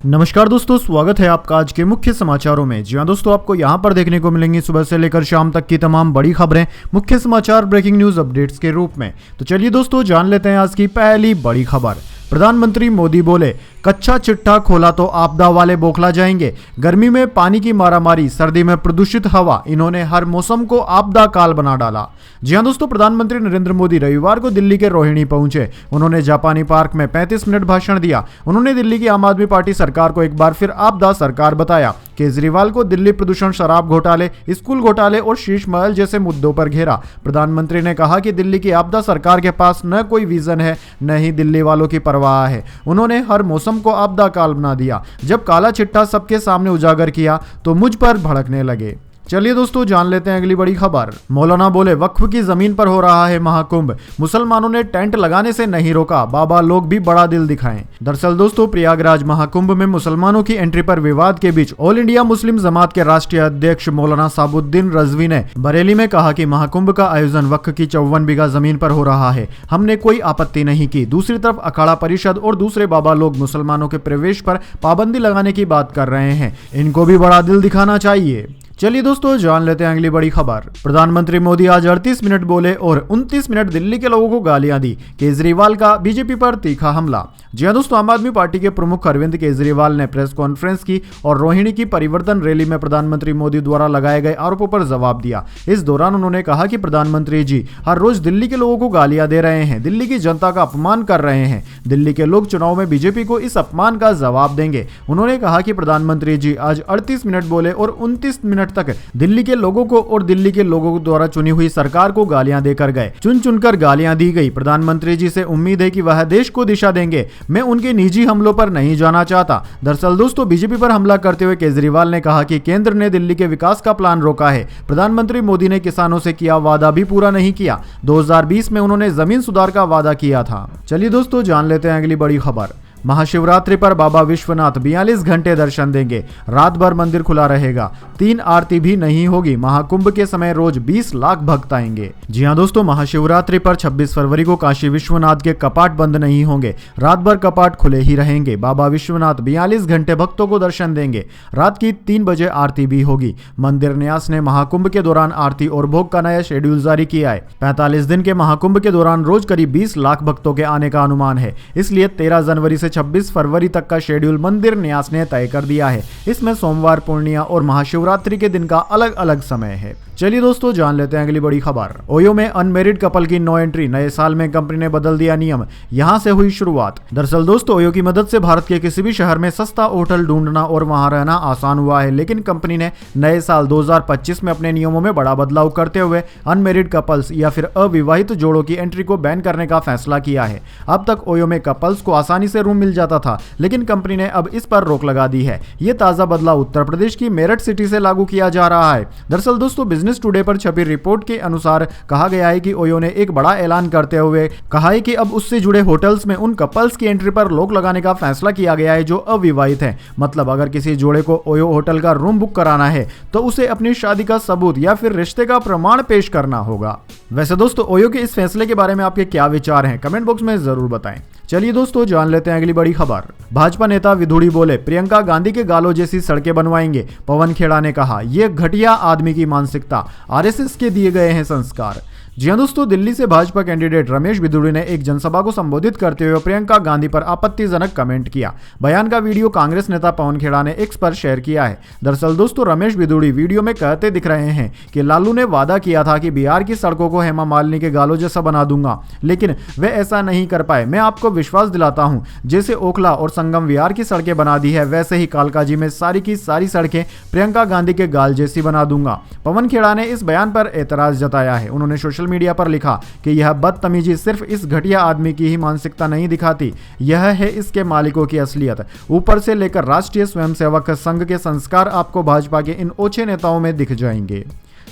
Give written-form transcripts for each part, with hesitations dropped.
नमस्कार दोस्तों, स्वागत है आपका आज के मुख्य समाचारों में। जी हाँ दोस्तों, आपको यहाँ पर देखने को मिलेंगी सुबह से लेकर शाम तक की तमाम बड़ी खबरें मुख्य समाचार ब्रेकिंग न्यूज अपडेट्स के रूप में। तो चलिए दोस्तों, जान लेते हैं आज की पहली बड़ी खबर। प्रधानमंत्री मोदी बोले, कच्चा चिट्ठा खोला तो आपदा वाले बौखला जाएंगे। गर्मी में पानी की मारामारी, सर्दी में प्रदूषित हवा, इन्होंने हर मौसम को आपदा काल बना डाला। जी हां दोस्तों, प्रधानमंत्री नरेंद्र मोदी रविवार को दिल्ली के रोहिणी पहुंचे। उन्होंने जापानी पार्क में 35 मिनट भाषण दिया। उन्होंने दिल्ली की आम आदमी पार्टी सरकार को एक बार फिर आपदा सरकार बताया। केजरीवाल को दिल्ली प्रदूषण, शराब घोटाले, स्कूल घोटाले और शीश महल जैसे मुद्दों पर घेरा। प्रधानमंत्री ने कहा कि दिल्ली की आपदा सरकार के पास न कोई विजन है, न ही दिल्ली वालों की परवाह है। उन्होंने हर मौसम को आपदा काल बना दिया। जब काला चिट्ठा सबके सामने उजागर किया तो मुझ पर भड़कने लगे। चलिए दोस्तों, जान लेते हैं अगली बड़ी खबर। मौलाना बोले, वक्फ की जमीन पर हो रहा है महाकुंभ। मुसलमानों ने टेंट लगाने से नहीं रोका, बाबा लोग भी बड़ा दिल दिखाएं। दरअसल दोस्तों, प्रयागराज महाकुंभ में मुसलमानों की एंट्री पर विवाद के बीच ऑल इंडिया मुस्लिम जमात के राष्ट्रीय अध्यक्ष मौलाना साबुद्दीन रजवी ने बरेली में कहा कि महाकुंभ का आयोजन वक्फ की 54 बीघा जमीन पर हो रहा है। हमने कोई आपत्ति नहीं की। दूसरी तरफ अखाड़ा परिषद और दूसरे बाबा लोग मुसलमानों के प्रवेश पर पाबंदी लगाने की बात कर रहे हैं। इनको भी बड़ा दिल दिखाना चाहिए। चलिए दोस्तों, जान लेते हैं अगली बड़ी खबर। प्रधानमंत्री मोदी आज 38 मिनट बोले और 29 मिनट दिल्ली के लोगों को गालियां दी। केजरीवाल का बीजेपी पर तीखा हमला। जी हां दोस्तों, आम आदमी पार्टी के प्रमुख अरविंद केजरीवाल ने प्रेस कॉन्फ्रेंस की और रोहिणी की परिवर्तन रैली में प्रधानमंत्री मोदी द्वारा लगाए गए आरोपों पर जवाब दिया। इस दौरान उन्होंने कहा कि प्रधानमंत्री जी हर रोज दिल्ली के लोगों को गालियां दे रहे हैं, दिल्ली की जनता का अपमान कर रहे हैं। दिल्ली के लोग चुनाव में बीजेपी को इस अपमान का जवाब देंगे। उन्होंने कहा कि प्रधानमंत्री जी आज 38 मिनट बोले और 29 मिनट तक दिल्ली के लोगों को और दिल्ली के लोगों द्वारा चुनी हुई सरकार को गालियां देकर गए। चुन चुनकर गालियां दी गई। प्रधानमंत्री जी से उम्मीद है कि वह देश को दिशा देंगे। मैं उनके निजी हमलों पर नहीं जाना चाहता। दरअसल दोस्तों, बीजेपी पर हमला करते हुए केजरीवाल ने कहा कि केंद्र ने दिल्ली के विकास का प्लान रोका है। प्रधानमंत्री मोदी ने किसानों से किया वादा भी पूरा नहीं किया। 2020 में उन्होंने जमीन सुधार का वादा किया था। चलिए दोस्तों, जान लेते हैं अगली बड़ी खबर। महाशिवरात्रि पर बाबा विश्वनाथ 42 घंटे दर्शन देंगे। रात भर मंदिर खुला रहेगा। 3 आरती भी नहीं होगी। महाकुंभ के समय रोज 20 लाख भक्त आएंगे। जी हां दोस्तों, महाशिवरात्रि पर 26 फरवरी को काशी विश्वनाथ के कपाट बंद नहीं होंगे। रात भर कपाट खुले ही रहेंगे। बाबा विश्वनाथ 42 घंटे भक्तों को दर्शन देंगे। रात की 3 बजे आरती भी होगी। मंदिर न्यास ने महाकुंभ के दौरान आरती और भोग का नया शेड्यूल जारी किया है। 45 दिन के महाकुंभ के दौरान रोज करीब 20 लाख भक्तों के आने का अनुमान है। इसलिए 13 जनवरी से 26 फरवरी तक का शेड्यूल मंदिर न्यास ने तय कर दिया है। इसमें सोमवार, पूर्णिया और महाशिवरात्रि के दिन का अलग अलग समय है। चलिए दोस्तों, जान लेते हैं अगली बड़ी खबर। ओयो में अनमेरिड कपल की नो एंट्री। नए साल में कंपनी ने बदल दिया नियम। यहां से हुई शुरुआत। दरअसल दोस्तों, ओयो की मदद से भारत के किसी भी शहर में सस्ता होटल ढूंढना और वहां रहना आसान हुआ है। लेकिन कंपनी ने नए साल 2025 में अपने नियमों में बड़ा बदलाव करते हुए अनमेरिड कपल्स या फिर अविवाहित जोड़ों की एंट्री को बैन करने का फैसला किया है। अब तक ओयो में कपल्स को आसानी से रूम मिल जाता था, लेकिन कंपनी ने अब इस पर रोक लगा दी है। यह ताजा बदलाव उत्तर प्रदेश की मेरठ सिटी से लागू किया जा रहा है। दरअसल दोस्तों, बिजनेस टुडे पर छपी रिपोर्ट के अनुसार कहा गया है कि ओयो ने एक बड़ा ऐलान करते हुए कहा है कि अब उससे जुड़े होटल्स में उन कपल्स की एंट्री पर रोक लगाने का फैसला किया गया है जो अविवाहित हैं। मतलब अगर किसी जोड़े को ओयो होटल का रूम बुक कराना है तो उसे अपनी शादी का सबूत या फिर रिश्ते का प्रमाण पेश करना होगा। वैसे दोस्तों, ओयो के इस फैसले के बारे में आपके क्या विचार हैं, कमेंट बॉक्स में जरूर बताएं। चलिए दोस्तों, जान लेते हैं अगली बड़ी खबर। भाजपा नेता विधुड़ी बोले, प्रियंका गांधी के गालों जैसी सड़कें बनवाएंगे। पवन खेड़ा ने कहा, यह घटिया आदमी की मानसिकता, आरएसएस के दिए गए हैं संस्कार। जी हां दोस्तों, दिल्ली से भाजपा कैंडिडेट रमेश बिधूड़ी ने एक जनसभा को संबोधित करते हुए प्रियंका गांधी पर आपत्तिजनक कमेंट किया। बयान का वीडियो कांग्रेस नेता पवन खेड़ा ने एक्स पर शेयर किया है। दरअसल दोस्तों, रमेश बिधूड़ी वीडियो में कहते दिख रहे हैं कि लालू ने वादा किया था कि बिहार की सड़कों को हेमा मालिनी के गालों जैसा बना दूंगा, लेकिन वे ऐसा नहीं कर पाए। मैं आपको विश्वास दिलाता हूं, जैसे ओखला और संगम विहार की सड़कें बना दी है, वैसे ही कालकाजी में सारी की सारी सड़कें प्रियंका गांधी के गाल जैसी बना दूंगा। पवन खेड़ा ने इस बयान पर एतराज जताया है। उन्होंने सोशल मीडिया पर लिखा कि यह बदतमीजी सिर्फ इस घटिया आदमी की ही मानसिकता नहीं दिखाती, यह है इसके मालिकों की असलियत। ऊपर से लेकर राष्ट्रीय स्वयंसेवक संघ के संस्कार आपको भाजपा के इन ओछे नेताओं में दिख जाएंगे।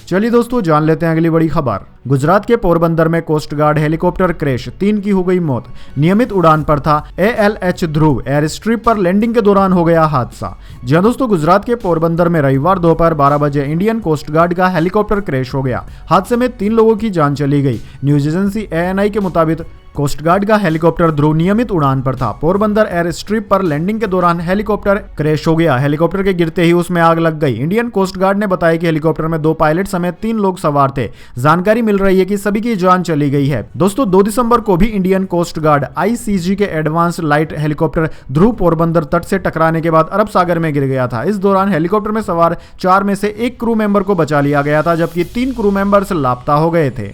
चलिए दोस्तों, जान लेते हैं अगली बड़ी खबर। गुजरात के पोरबंदर में कोस्ट गार्ड हेलीकॉप्टर क्रैश, 3 की हो गई मौत। नियमित उड़ान पर था ALH ध्रुव, एयर स्ट्रिप पर लैंडिंग के दौरान हो गया हादसा। जी हां दोस्तों, गुजरात के पोरबंदर में रविवार दोपहर 12 बजे इंडियन कोस्ट गार्ड का हेलीकॉप्टर क्रैश हो गया। हादसे में 3 लोगों की जान चली गई। न्यूज एजेंसी ANI के मुताबिक कोस्ट गार्ड का हेलीकॉप्टर ध्रुव नियमित उड़ान पर था। पोरबंदर एयर स्ट्रिप पर लैंडिंग के दौरान हेलीकॉप्टर क्रैश हो गया। हेलीकॉप्टर के गिरते ही उसमें आग लग गई। इंडियन कोस्ट गार्ड ने बताया कि हेलीकॉप्टर में 2 पायलट समेत 3 लोग सवार थे। जानकारी मिल रही है कि सभी की जान चली गई है। दोस्तों 2 दिसंबर को भी इंडियन कोस्ट गार्ड ICG के एडवांस लाइट हेलीकॉप्टर ध्रुव पोरबंदर तट से टकराने के बाद अरब सागर में गिर गया था। इस दौरान हेलीकॉप्टर में सवार 4 में से 1 क्रू मेंबर को बचा लिया गया था, जबकि 3 क्रू मेंबर्स लापता हो गए थे।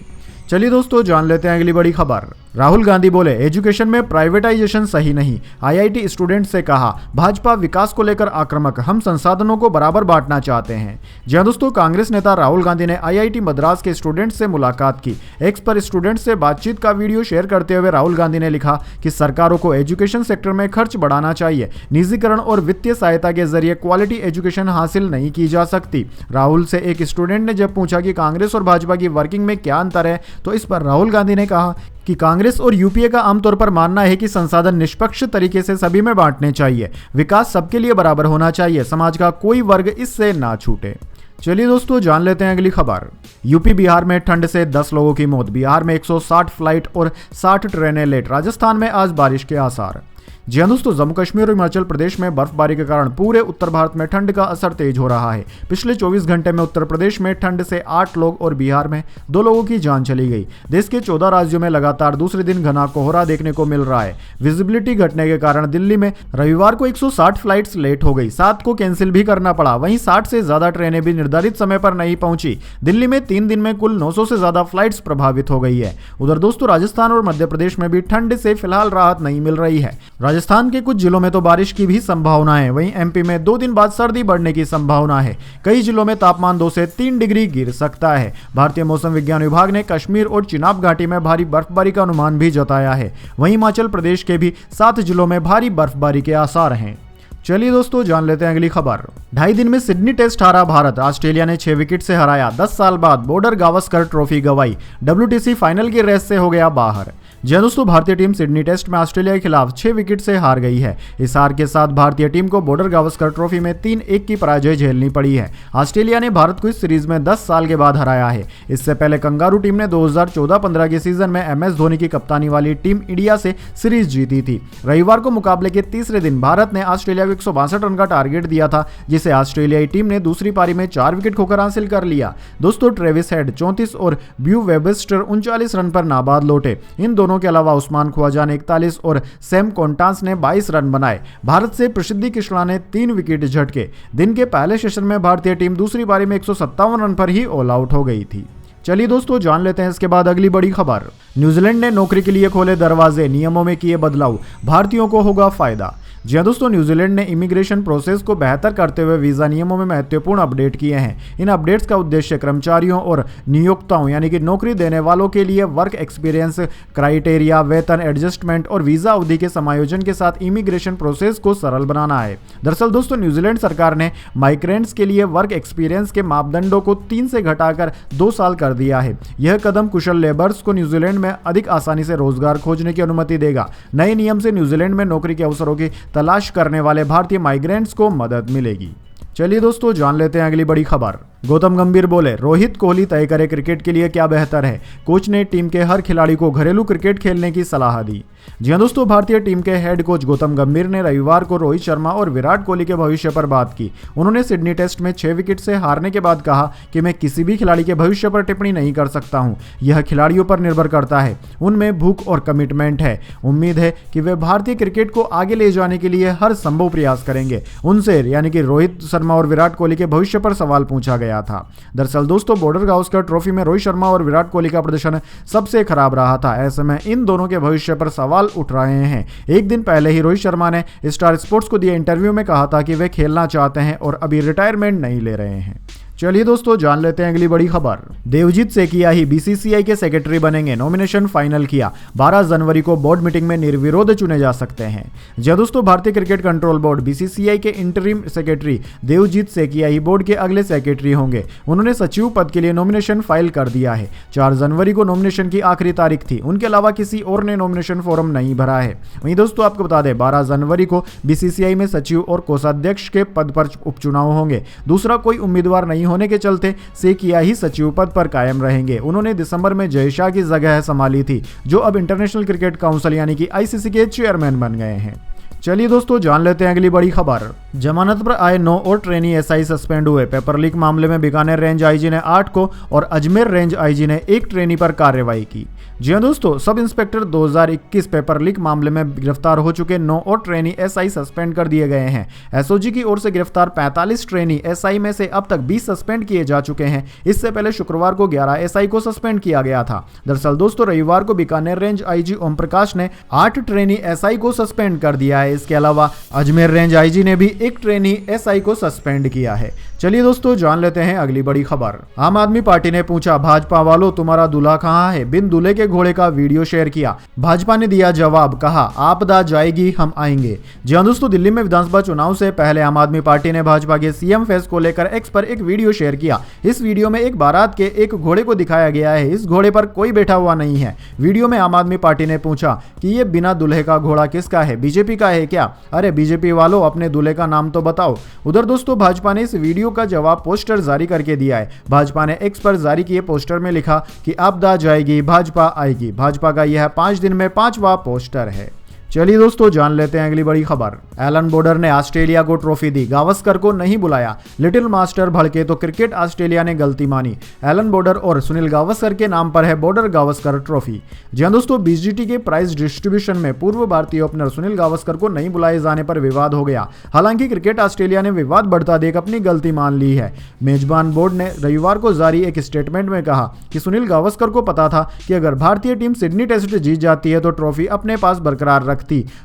चलिए दोस्तों जान लेते हैं अगली बड़ी खबर। राहुल गांधी बोले एजुकेशन में प्राइवेटाइजेशन सही नहीं। IIT स्टूडेंट से कहा भाजपा विकास को लेकर आक्रामक, हम संसाधनों को बराबर बांटना चाहते हैं। जी हां दोस्तों, कांग्रेस नेता राहुल गांधी ने IIT मद्रास के स्टूडेंट से मुलाकात की। एक्स पर स्टूडेंट से बातचीत का वीडियो शेयर करते हुए राहुल गांधी ने लिखा कि सरकारों को एजुकेशन सेक्टर में खर्च बढ़ाना चाहिए। निजीकरण और वित्तीय सहायता के जरिए क्वालिटी एजुकेशन हासिल नहीं की जा सकती। राहुल से एक स्टूडेंट ने जब पूछा कि कांग्रेस और भाजपा की वर्किंग में क्या अंतर है, तो इस पर राहुल गांधी ने कहा कि कांग्रेस और यूपीए का आमतौर पर मानना है कि संसाधन निष्पक्ष तरीके से सभी में बांटने चाहिए। विकास सबके लिए बराबर होना चाहिए। समाज का कोई वर्ग इससे ना छूटे। चलिए दोस्तों जान लेते हैं अगली खबर। यूपी बिहार में ठंड से 10 लोगों की मौत। बिहार में 160 फ्लाइट और 60 ट्रेनें लेट। राजस्थान में आज बारिश के आसार। जी हाँ दोस्तों, जम्मू कश्मीर और हिमाचल प्रदेश में बर्फबारी के कारण पूरे उत्तर भारत में ठंड का असर तेज हो रहा है। पिछले 24 घंटे में उत्तर प्रदेश में ठंड से 8 लोग और बिहार में 2 लोगों की जान चली गई। देश के 14 राज्यों में लगातार दूसरे दिन घना कोहरा देखने को मिल रहा है। विजिबिलिटी घटने के कारण दिल्ली में रविवार को 160 फ्लाइट्स लेट हो गई। 7 को कैंसिल भी करना पड़ा। वहीं 60 से ज्यादा ट्रेनें भी निर्धारित समय पर नहीं पहुंची। दिल्ली में 3 दिन में कुल 900 से ज्यादा फ्लाइट्स प्रभावित हो गई है। उधर दोस्तों राजस्थान और मध्य प्रदेश में भी ठंड से फिलहाल राहत नहीं मिल रही है। राजस्थान के कुछ जिलों में तो बारिश की भी संभावना है। वहीं MP में 2 दिन बाद सर्दी बढ़ने की संभावना है। कई जिलों में तापमान 2 से 3 डिग्री गिर सकता है। भारतीय मौसम विज्ञान विभाग ने कश्मीर और चिनाब घाटी में भारी बर्फबारी का अनुमान भी जताया है। वहीं हिमाचल प्रदेश के भी 7 जिलों में भारी बर्फबारी के आसार हैं। चलिए दोस्तों जान लेते हैं अगली खबर। 2.5 दिन में सिडनी टेस्ट हारा भारत। ऑस्ट्रेलिया ने 6 विकेट से हराया। 10 साल बाद बॉर्डर गावस्कर ट्रॉफी गंवाई। WTC फाइनल की रेस से हो गया बाहर। जी दोस्तों, भारतीय टीम सिडनी टेस्ट में ऑस्ट्रेलिया के खिलाफ 6 विकेट से हार गई है। इस हार के साथ भारतीय टीम को बॉर्डर गावस्कर ट्रॉफी में 3-1 की पराजय झेलनी पड़ी है। ऑस्ट्रेलिया ने भारत को इस सीरीज में 10 साल के बाद हराया है। इससे पहले कंगारू टीम ने 2014-15 के सीजन में MS धोनी की कप्तानी वाली टीम इंडिया से सीरीज जीती थी। रविवार को मुकाबले के तीसरे दिन भारत ने ऑस्ट्रेलिया को 162 रन का टारगेट दिया था, जिसे ऑस्ट्रेलियाई टीम ने दूसरी पारी में 4 विकेट खोकर हासिल कर लिया। दोस्तों ट्रेविस हेड 34 और ब्यू वेबस्टर 39 रन पर नाबाद लौटे। इन दोनों के अलावा उस्मान ख्वाजा ने 41 और सैम कॉन्टांस ने 22 रन बनाए। भारत से प्रसिद्धि कृष्णा ने 3 विकेट झटके। दिन के पहले सेशन में भारतीय टीम दूसरी पारी में 157 रन पर ही ऑल आउट हो गई थी। चलिए दोस्तों जान लेते हैं इसके बाद अगली बड़ी खबर। न्यूजीलैंड ने नौकरी के लिए खोले दरवाजे, नियमों में किए बदलाव, भारतीयों को होगा फायदा। जी हाँ दोस्तों, न्यूजीलैंड ने इमिग्रेशन प्रोसेस को बेहतर करते हुए वीज़ा नियमों में महत्वपूर्ण अपडेट किए हैं। इन अपडेट्स का उद्देश्य कर्मचारियों और नियोक्ताओं यानी कि नौकरी देने वालों के लिए वर्क एक्सपीरियंस क्राइटेरिया, वेतन एडजस्टमेंट और वीज़ा अवधि के समायोजन के साथ इमिग्रेशन प्रोसेस को सरल बनाना है। दरअसल दोस्तों न्यूजीलैंड सरकार ने माइग्रेंट्स के लिए वर्क एक्सपीरियंस के मापदंडों को 3 से घटाकर 2 साल कर दिया है। यह कदम कुशल लेबर्स को न्यूजीलैंड में अधिक आसानी से रोजगार खोजने की अनुमति देगा। नए नियम से न्यूजीलैंड में नौकरी के अवसरों की तलाश करने वाले भारतीय माइग्रेंट्स को मदद मिलेगी। चलिए दोस्तों जान लेते हैं अगली बड़ी खबर। गौतम गंभीर बोले रोहित कोहली तय करे क्रिकेट के लिए क्या बेहतर है। कोच ने टीम के हर खिलाड़ी को घरेलू क्रिकेट खेलने की सलाह दी। जी हां दोस्तों, भारतीय टीम के हेड कोच गौतम गंभीर ने रविवार को रोहित शर्मा और विराट कोहली के भविष्य पर बात की। उन्होंने सिडनी टेस्ट में 6 विकेट से हारने के बाद कहा कि मैं किसी भी खिलाड़ी के भविष्य पर टिप्पणी नहीं कर सकता हूं। यह खिलाड़ियों पर निर्भर करता है, उनमें भूख और कमिटमेंट है। उम्मीद है कि वे भारतीय क्रिकेट को आगे ले जाने के लिए हर संभव प्रयास करेंगे। उनसे यानी कि रोहित शर्मा और विराट कोहली के भविष्य पर सवाल पूछा गया था। दरअसल दोस्तों बॉर्डर गावस्कर ट्रॉफी में रोहित शर्मा और विराट कोहली का प्रदर्शन सबसे खराब रहा था। ऐसे में इन दोनों के भविष्य पर सवाल उठ रहे हैं। एक दिन पहले ही रोहित शर्मा ने स्टार स्पोर्ट्स को दिए इंटरव्यू में कहा था कि वे खेलना चाहते हैं और अभी रिटायरमेंट नहीं ले रहे हैं। चलिए दोस्तों जान लेते हैं अगली बड़ी खबर। देवजीत सेकिया ही BCCI के सेक्रेटरी बनेंगे, नॉमिनेशन फाइनल किया। 12 जनवरी को बोर्ड मीटिंग में निर्विरोध चुने जा सकते हैं। जी दोस्तों, भारतीय क्रिकेट कंट्रोल बोर्ड BCCI के इंटरिम सेक्रेटरी देवजीत सेकिया ही बोर्ड के अगले सेक्रेटरी होंगे। उन्होंने सचिव पद के लिए नॉमिनेशन फाइल कर दिया है। 4 जनवरी को नॉमिनेशन की आखिरी तारीख थी। उनके अलावा किसी और ने नॉमिनेशन फॉर्म नहीं भरा है। वहीं दोस्तों आपको बता दें 12 जनवरी को BCCI में सचिव और कोषाध्यक्ष के पद पर उपचुनाव होंगे। दूसरा कोई उम्मीदवार नहीं नहीं होने के चलते सेकिया ही सचिव पद पर कायम रहेंगे। उन्होंने दिसंबर में जय शाह की जगह संभाली थी, जो अब इंटरनेशनल क्रिकेट काउंसिल यानी कि आईसीसी के चेयरमैन बन गए हैं। चलिए दोस्तों जान लेते हैं अगली बड़ी खबर। जमानत पर आए 9 और ट्रेनी एसआई सस्पेंड हुए। पेपर लीक मामले में बीकानेर रेंज आईजी ने 8 को और अजमेर रेंज आईजी ने 1 ट्रेनी पर कार्रवाई की। जी हां दोस्तों, सब इंस्पेक्टर 2021 पेपर लीक मामले में गिरफ्तार हो चुके 9 और ट्रेनी एसआई सस्पेंड कर दिए गए हैं। एसओजी की ओर से गिरफ्तार 45 ट्रेनी एसआई में से अब तक 20 सस्पेंड किए जा चुके हैं। इससे पहले शुक्रवार को 11 एसआई को सस्पेंड किया गया था। दरअसल दोस्तों रविवार को बीकानेर रेंज आईजी ओम प्रकाश ने 8 ट्रेनी एसआई को सस्पेंड कर दिया है। इसके अलावा अजमेर रेंज आईजी ने भी 1 ट्रेनी एसआई को सस्पेंड किया है। चलिए दोस्तों जान लेते हैं अगली बड़ी खबर। आम आदमी पार्टी ने पूछा, भाजपा वालों तुम्हारा दूल्हा कहां है? बिन दूल्हे के घोड़े का वीडियो शेयर किया। भाजपा ने दिया जवाब, कहा आपदा जाएगी हम आएंगे। जी हां दोस्तों, दिल्ली में विधानसभा चुनाव से पहले आम आदमी पार्टी ने भाजपा के सीएम फेस को लेकर एक्स पर एक वीडियो शेयर किया। इस वीडियो में एक बारात के एक घोड़े को दिखाया गया है। इस घोड़े पर कोई बैठा हुआ नहीं है। वीडियो में आम आदमी पार्टी ने पूछा कि ये बिना दूल्हे का घोड़ा किसका है? बीजेपी का है क्या? अरे बीजेपी वालों अपने दूल्हे का नाम तो बताओ। उधर दोस्तों भाजपा ने इस वीडियो का जवाब पोस्टर जारी करके दिया है। भाजपा ने एक्स पर जारी किए पोस्टर में लिखा कि आपदा जाएगी भाजपा आएगी। भाजपा का यह 5 दिन में 5वां पोस्टर है। चलिए दोस्तों जान लेते हैं अगली बड़ी खबर। एलन बॉर्डर ने ऑस्ट्रेलिया को ट्रॉफी दी, गावस्कर को नहीं बुलाया। लिटिल मास्टर भड़के तो क्रिकेट ऑस्ट्रेलिया ने गलती मानी। एलन बॉर्डर और सुनील गावस्कर के नाम पर है बॉर्डर गावस्कर ट्रॉफी। जी हां दोस्तों, बीजीटी के प्राइज डिस्ट्रीब्यूशन में पूर्व भारतीय ओपनर सुनील गावस्कर को नहीं बुलाए जाने पर विवाद हो गया। हालांकि क्रिकेट ऑस्ट्रेलिया ने विवाद बढ़ता देख अपनी गलती मान ली है। मेजबान बोर्ड ने रविवार को जारी एक स्टेटमेंट में कहा कि सुनील गावस्कर को पता था कि अगर भारतीय टीम सिडनी टेस्ट जीत जाती है तो ट्रॉफी अपने पास बरकरार रखती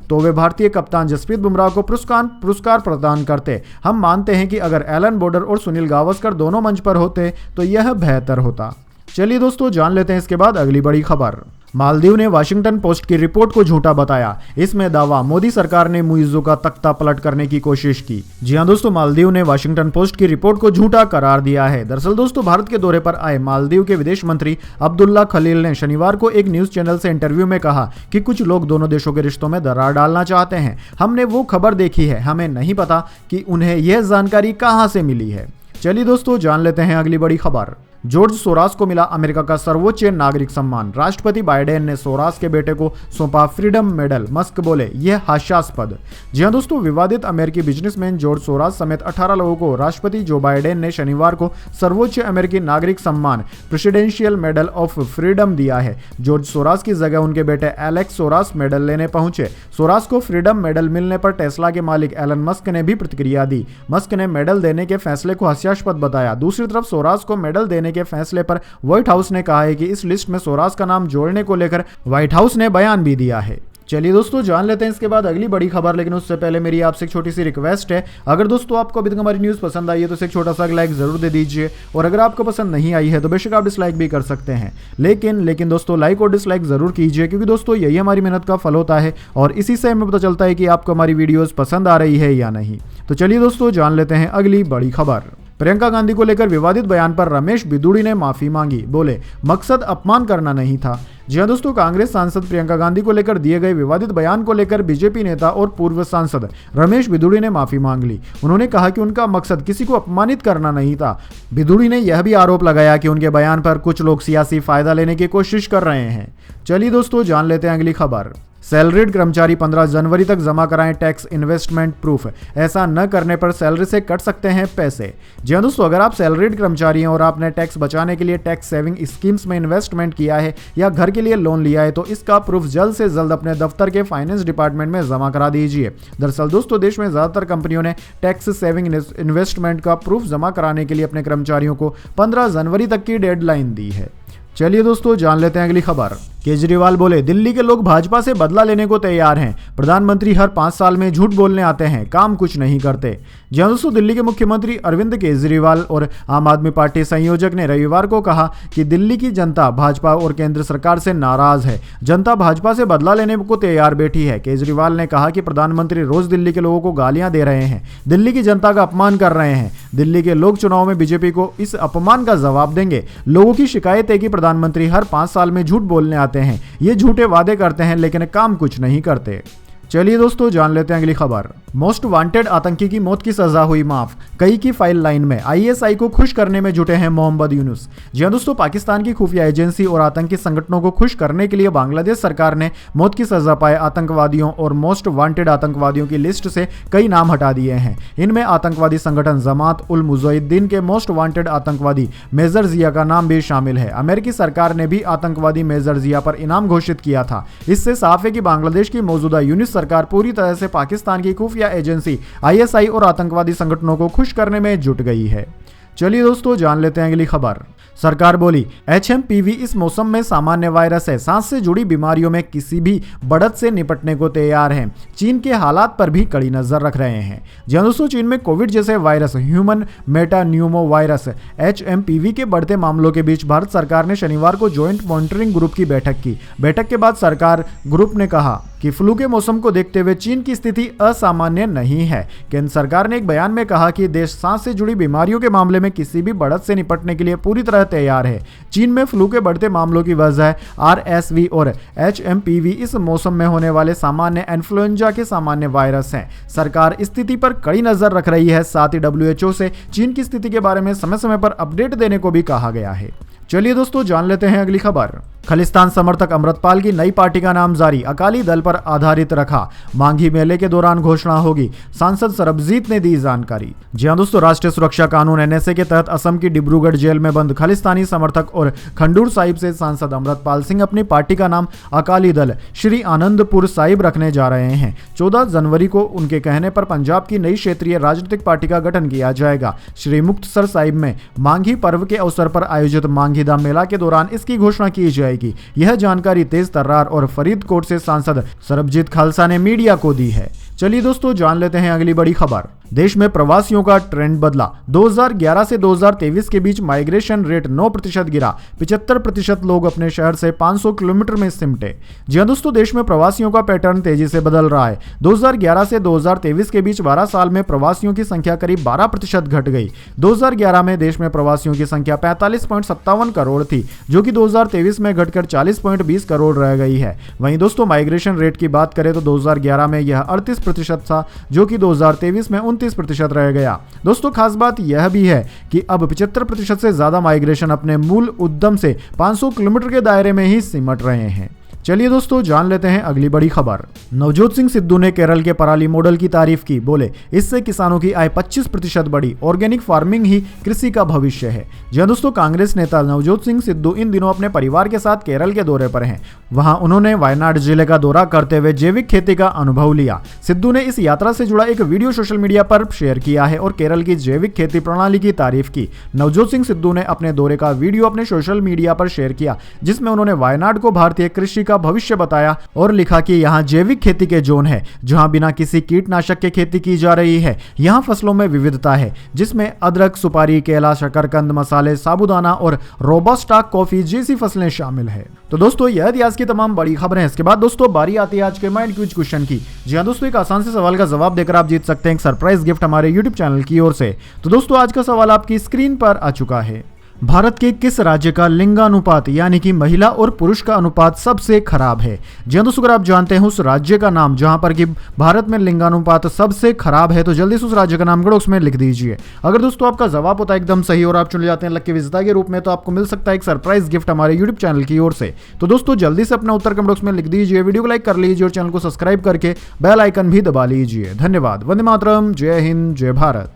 तो वे भारतीय कप्तान जसप्रीत बुमराह को पुरस्कार प्रदान करते। हम मानते हैं कि अगर एलन बॉर्डर और सुनील गावस्कर दोनों मंच पर होते तो यह बेहतर होता। चलिए दोस्तों जान लेते हैं इसके बाद अगली बड़ी खबर। मालदीव ने वाशिंगटन पोस्ट की रिपोर्ट को झूठा बताया। इसमें दावा, मोदी सरकार ने मुइज्जो का तख्ता पलट करने की कोशिश की। जी हां दोस्तों, मालदीव ने वाशिंगटन पोस्ट की रिपोर्ट को झूठा करार दिया है। दरअसल दोस्तों भारत के दौरे पर आए मालदीव के विदेश मंत्री अब्दुल्ला खलील ने शनिवार को एक न्यूज चैनल से इंटरव्यू में कहा कि कुछ लोग दोनों देशों के रिश्तों में दरार डालना चाहते हैं। हमने वो खबर देखी है, हमें नहीं पता कि उन्हें यह जानकारी कहां से मिली है। चलिए दोस्तों जान लेते हैं अगली बड़ी खबर। जॉर्ज सोरास को मिला अमेरिका का सर्वोच्च नागरिक सम्मान। राष्ट्रपति बाइडेन ने सोरास के बेटे को सौंपा फ्रीडम मेडल। मस्क बोले यह हास्यास्पद। जी हां दोस्तों, विवादित अमेरिकी बिजनेसमैन जॉर्ज सोरास समेत 18 लोगों को राष्ट्रपति जो बाइडेन ने शनिवार को सर्वोच्च अमेरिकी नागरिक सम्मान प्रेसिडेंशियल मेडल ऑफ फ्रीडम दिया है। जॉर्ज सोरास की जगह उनके बेटे एलेक्स सोरास मेडल लेने पहुंचे। सोरास को फ्रीडम मेडल मिलने पर टेस्ला के मालिक एलन मस्क ने भी प्रतिक्रिया दी। मस्क ने मेडल देने के फैसले को हास्यास्पद बताया। दूसरी तरफ सोरास को मेडल देने के फैसले पर व्हाइट हाउस ने कहा है कि इस लिस्ट में सोरास का नाम जोड़ने को लेकर व्हाइट हाउस ने बयान भी दिया है। चलिए दोस्तों जान लेते हैं इसके बाद अगली बड़ी खबर, लेकिन उससे पहले मेरी आपसे एक छोटी सी रिक्वेस्ट है। अगर दोस्तों आपको अभी तक हमारी न्यूज़ पसंद आई है तो इसे एक छोटा सा लाइक जरूर दे दीजिए, और अगर आपको पसंद नहीं आई है तो बेशक आप डिसलाइक भी कर सकते हैं। लेकिन दोस्तों लाइक और डिसलाइक जरूर कीजिए, क्योंकि दोस्तों यही हमारी मेहनत का फल होता है और इसी से हमें पता चलता है कि आपको हमारी वीडियोज़ पसंद आ रही है या नहीं। तो चलिए दोस्तों जान लेते हैं अगली बड़ी खबर। प्रियंका गांधी को लेकर विवादित बयान पर रमेश बिदुड़ी ने माफी मांगी। बोले मकसद अपमान करना नहीं था। जी हां दोस्तों, कांग्रेस सांसद प्रियंका गांधी को लेकर दिए गए विवादित बयान को लेकर बीजेपी नेता और पूर्व सांसद रमेश बिदुड़ी ने माफी मांग ली। उन्होंने कहा कि उनका मकसद किसी को अपमानित करना नहीं था। बिदुड़ी ने यह भी आरोप लगाया कि उनके बयान पर कुछ लोग सियासी फायदा लेने की कोशिश कर रहे हैं। चलिए दोस्तों जान लेते हैं अगली खबर। सैलरीड कर्मचारी 15 जनवरी तक जमा कराएं टैक्स इन्वेस्टमेंट प्रूफ। ऐसा न करने पर सैलरी से कट सकते हैं पैसे। जी हां दोस्तों, अगर आप सैलरीड कर्मचारी हैं और आपने टैक्स बचाने के लिए टैक्स सेविंग स्कीम्स में इन्वेस्टमेंट किया है या घर के लिए लोन लिया है तो इसका प्रूफ जल्द से जल्द अपने दफ्तर के फाइनेंस डिपार्टमेंट में जमा करा दीजिए। दरअसल दोस्तों देश में ज्यादातर कंपनियों ने टैक्स सेविंग इन्वेस्टमेंट का प्रूफ जमा कराने के लिए अपने कर्मचारियों को 15 जनवरी तक की डेडलाइन दी है। चलिए दोस्तों जान लेते हैं अगली खबर। केजरीवाल बोले दिल्ली के लोग भाजपा से बदला लेने को तैयार हैं। प्रधानमंत्री हर 5 साल में झूठ बोलने आते हैं, काम कुछ नहीं करते। जी हां दोस्तों, दिल्ली के मुख्यमंत्री अरविंद केजरीवाल और आम आदमी पार्टी संयोजक ने रविवार को कहा कि दिल्ली की जनता भाजपा और केंद्र सरकार से नाराज है। जनता भाजपा से बदला लेने को तैयार बैठी है। केजरीवाल ने कहा कि प्रधानमंत्री रोज दिल्ली के लोगों को गालियां दे रहे हैं, दिल्ली की जनता का अपमान कर रहे हैं। दिल्ली के लोग चुनाव में बीजेपी को इस अपमान का जवाब देंगे। लोगों की शिकायत है कि प्रधानमंत्री हर 5 साल में झूठ बोलने आते हैं, ये झूठे वादे करते हैं लेकिन काम कुछ नहीं करते। चलिए दोस्तों जान लेते हैं अगली खबर। मोस्ट वांटेड आतंकी की मौत की सजा हुई माफ, कई की फाइल लाइन में, आईएसआई को खुश करने में जुटे हैं मोहम्मद यूनुस। जी हां दोस्तों, पाकिस्तान की खुफिया एजेंसी और आतंकी संगठनों को खुश करने के लिए बांग्लादेश सरकार ने मौत की सजा पाए आतंकवादियों और मोस्ट वांटेड आतंकवादियों की लिस्ट से कई नाम हटा दिए हैं। इनमें आतंकवादी संगठन जमात उल मुजाहिदीन के मोस्ट वांटेड आतंकवादी मेजर जिया का नाम भी शामिल है। अमेरिकी सरकार ने भी आतंकवादी मेजर जिया पर इनाम घोषित किया था। इससे साफ है कि बांग्लादेश की मौजूदा यूनुस सरकार पूरी तरह से पाकिस्तान की खुफिया एजेंसी आईएसआई और आतंकवादी संगठनों को खुश करने में जुट गई है। चलिए दोस्तों जान लेते हैं अगली खबर। सरकार बोली एचएमपीवी इस मौसम में सामान्य वायरस है, सांस से जुड़ी बीमारियों में किसी भी बढ़त से निपटने को तैयार है। चीन के हालात पर भी कड़ी नजर रख रहे हैं। जी दोस्तों, चीन में कोविड जैसे वायरस ह्यूमन मेटान्यूमो वायरस एचएमपीवी के बढ़ते मामलों के बीच भारत सरकार ने शनिवार को ज्वाइंट मॉनिटरिंग ग्रुप की बैठक की। बैठक के बाद सरकार ग्रुप ने कहा कि फ्लू के मौसम को देखते हुए चीन की स्थिति असामान्य नहीं है। केंद्र सरकार ने एक बयान में कहा कि देश सांस से जुड़ी बीमारियों के मामले में किसी भी बढ़त से निपटने के लिए पूरी तरह तैयार है। चीन में फ्लू के बढ़ते मामलों की वजह आरएसवी और एचएमपीवी इस मौसम में होने वाले सामान्य इन्फ्लुएंजा के सामान्य वायरस हैं। सरकार स्थिति पर कड़ी नजर रख रही है। साथ ही डब्ल्यूएचओ से चीन की स्थिति के बारे में समय समय पर अपडेट देने को भी कहा गया है। चलिए दोस्तों जान लेते हैं अगली खबर। खालिस्तान समर्थक अमृतपाल की नई पार्टी का नाम जारी, अकाली दल पर आधारित रखा, मांगी मेले के दौरान घोषणा होगी, सांसद सरबजीत ने दी जानकारी। जी हां दोस्तों, राष्ट्रीय सुरक्षा कानून एनएसए के तहत असम की डिब्रूगढ़ जेल में बंद खालिस्तानी समर्थक और खंडूर साहिब से सांसद अमृतपाल सिंह अपनी पार्टी का नाम अकाली दल श्री आनंदपुर साहिब रखने जा रहे हैं। 14 जनवरी को उनके कहने पर पंजाब की नई क्षेत्रीय राजनीतिक पार्टी का गठन किया जाएगा। श्री मुक्तसर साहिब में मांगी पर्व के अवसर पर आयोजित मांगी धाम मेला के दौरान इसकी घोषणा की जाएगी। यह जानकारी तेज तर्रार और फरीदकोट से सांसद सरबजीत खालसा ने मीडिया को दी है। चलिए दोस्तों जान लेते हैं अगली बड़ी खबर। देश में प्रवासियों का ट्रेंड बदला, 2011 से 2023 के बीच माइग्रेशन रेट 9% गिरा, 75% लोग अपने शहर से 500 किलोमीटर में सिमटे। जी हां दोस्तों, देश में प्रवासियों का पैटर्न तेजी से बदल रहा है। 2011 से 2023 के बीच 12 साल में प्रवासियों की संख्या करीब 12% घट गई। 2011 में देश में प्रवासियों की संख्या 45.57 करोड़ थी, जो कि 2023 में घटकर 40.20 करोड़ रह गई है। वहीं दोस्तों माइग्रेशन रेट की बात करें तो 2011 में यह 38% था, जो कि 2023 में 29% रह गया। दोस्तों खास बात यह भी है कि अब 75% से ज्यादा माइग्रेशन अपने मूल उद्यम से 500 किलोमीटर के दायरे में ही सिमट रहे हैं। चलिए दोस्तों जान लेते हैं अगली बड़ी खबर। नवजोत सिंह सिद्धू ने केरल के पराली मॉडल की तारीफ की, बोले इससे किसानों की आय 25% बढ़ी, ऑर्गेनिक फार्मिंग ही कृषि का भविष्य है। जी दोस्तों, कांग्रेस नेता नवजोत सिंह सिद्धू इन दिनों अपने परिवार के साथ केरल के दौरे पर हैं। वहां उन्होंने वायनाड जिले का दौरा करते हुए जैविक खेती का अनुभव लिया। सिद्धू ने इस यात्रा से जुड़ा एक वीडियो सोशल मीडिया पर शेयर किया है और केरल की जैविक खेती प्रणाली की तारीफ की। नवजोत सिंह सिद्धू ने अपने दौरे का वीडियो अपने सोशल मीडिया पर शेयर किया, जिसमें उन्होंने वायनाड को भारतीय कृषि का भविष्य बताया और लिखा कि यहाँ जैविक खेती के जोन है, जहाँ बिना किसी कीटनाशक के खेती की जा रही है। यहाँ फसलों में विविधता है, जिसमें अदरक, सुपारी, केला, शकरकंद, मसाले, साबूदाना और रोबस्टा कॉफी जैसी फसलें शामिल है। तो दोस्तों यह थी आज की तमाम बड़ी खबरें। इसके बाद दोस्तों बारी आती है आज के माइंड क्विज क्वेश्चन की। जी हाँ दोस्तों, एक आसान से सवाल का जवाब देकर आप जीत सकते हैं एक सरप्राइज गिफ्ट हमारे यूट्यूब चैनल की ओर से। तो दोस्तों आज का सवाल आपकी स्क्रीन पर आ चुका है। भारत के किस राज्य का लिंगानुपात यानी कि महिला और पुरुष का अनुपात सबसे खराब है? जी हाँ दोस्तों, अगर आप जानते हैं उस राज्य का नाम जहां पर कि भारत में लिंगानुपात सबसे खराब है, तो जल्दी से उस राज्य का नाम कमेंट में लिख दीजिए। अगर दोस्तों आपका जवाब होता है एकदम सही और आप चुन जाते हैं लकी विजेता के रूप में, तो आपको मिल सकता है एक सरप्राइज गिफ्ट हमारे यूट्यूब चैनल की ओर से। तो दोस्तों जल्दी से अपना उत्तर कमेंट में लिख दीजिए, वीडियो को लाइक कर लीजिए और चैनल को सब्सक्राइब करके बेल आइकन भी दबा लीजिए। धन्यवाद। वंदे मातरम। जय हिंद, जय भारत।